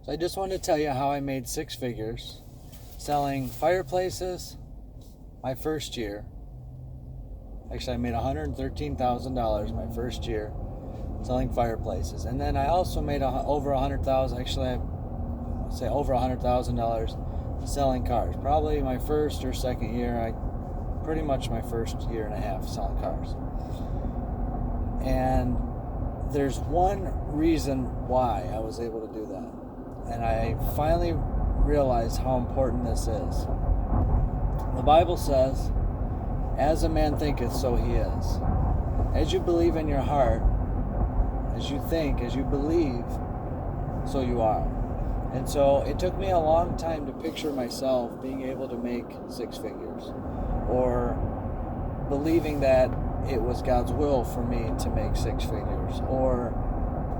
So I just wanted to tell you how I made six figures selling fireplaces my first year. Actually, I made $113,000 my first year selling fireplaces. And then I also made over $100,000, actually I say over $100,000 selling cars. Probably my first or second year, pretty much my first year and a half selling cars. And there's one reason why I was able to do that. And I finally realized how important this is. The Bible says, as a man thinketh, so he is. As you believe in your heart, as you think, as you believe, so you are. And so it took me a long time to picture myself being able to make six figures, or believing that it was God's will for me to make six figures, or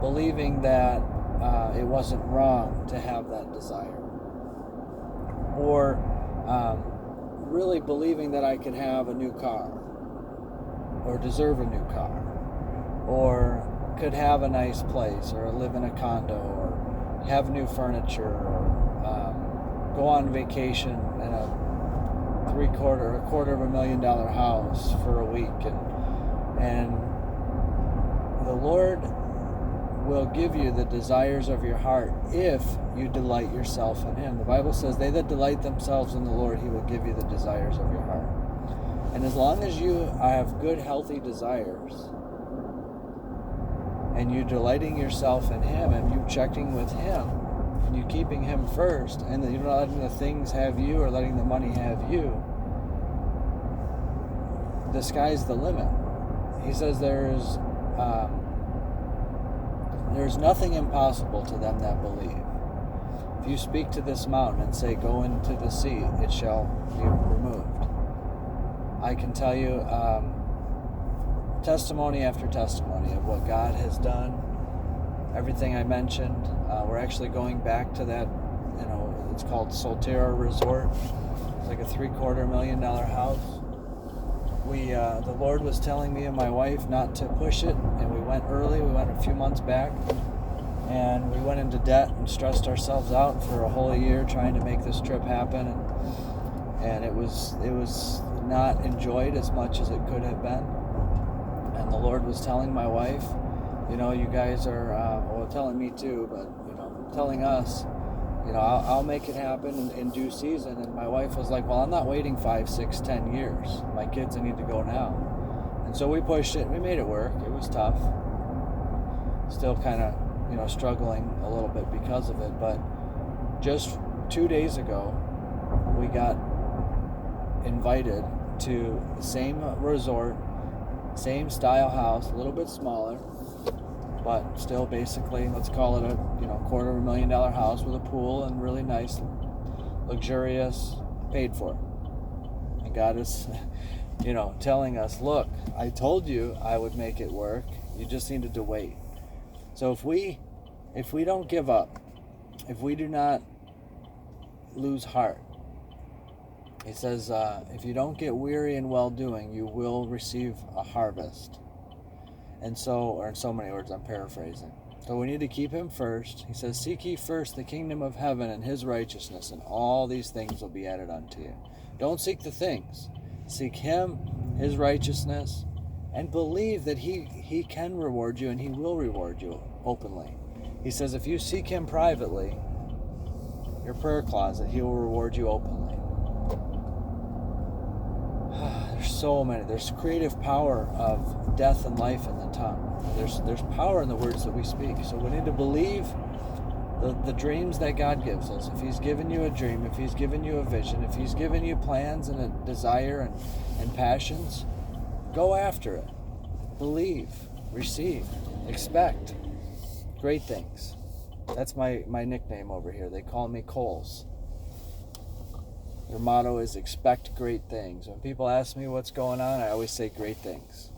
believing that it wasn't wrong to have that desire, or really believing that I could have a new car, or deserve a new car, or could have a nice place, or live in a condo, or have new furniture, or go on vacation in a quarter of $250,000 house for a week, and the Lord will give you the desires of your heart if you delight yourself in Him. The Bible says, they that delight themselves in the Lord, He will give you the desires of your heart. And as long as you have good, healthy desires, and you delighting yourself in Him, and you checking with Him, and you keeping Him first, and you're not letting the things have you or letting the money have you, the sky's the limit. He says there's nothing impossible to them that believe. If you speak to this mountain and say, go into the sea, it shall be removed. I can tell you testimony after testimony of what God has done. Everything I mentioned, we're actually going back to that, it's called Solterra Resort. It's like a $750,000 house. The Lord was telling me and my wife not to push it, and we went early. We went a few months back, and we went into debt and stressed ourselves out for a whole year trying to make this trip happen, and it was not enjoyed as much as it could have been. And the Lord was telling my wife, you guys are telling me too, but telling us, I'll make it happen in due season. And my wife was like, well, I'm not waiting 5, 6, 10 years. My kids, I need to go now. And so we pushed it. We made it work. It was tough. Still kind of, struggling a little bit because of it. But just 2 days ago, we got invited to the same resort, same style house, a little bit smaller, but still basically, let's call it a $250,000 house with a pool and really nice, luxurious, paid for. And God is, telling us, look, I told you I would make it work. You just needed to wait. So if we don't give up, if we do not lose heart, He says, if you don't get weary in well-doing, you will receive a harvest. And so, or in so many words, I'm paraphrasing. So we need to keep Him first. He says, seek ye first the kingdom of heaven and His righteousness, and all these things will be added unto you. Don't seek the things. Seek Him, His righteousness, and believe that He can reward you, and He will reward you openly. He says, if you seek Him privately, your prayer closet, He will reward you openly. There's so many. There's creative power of death and life in the tongue. There's power in the words that we speak. So we need to believe the dreams that God gives us. If He's given you a dream, if He's given you a vision, if He's given you plans and a desire and passions, go after it. Believe, receive, expect great things. That's my nickname over here. They call me Coles. Your motto is expect great things. When people ask me what's going on, I always say great things.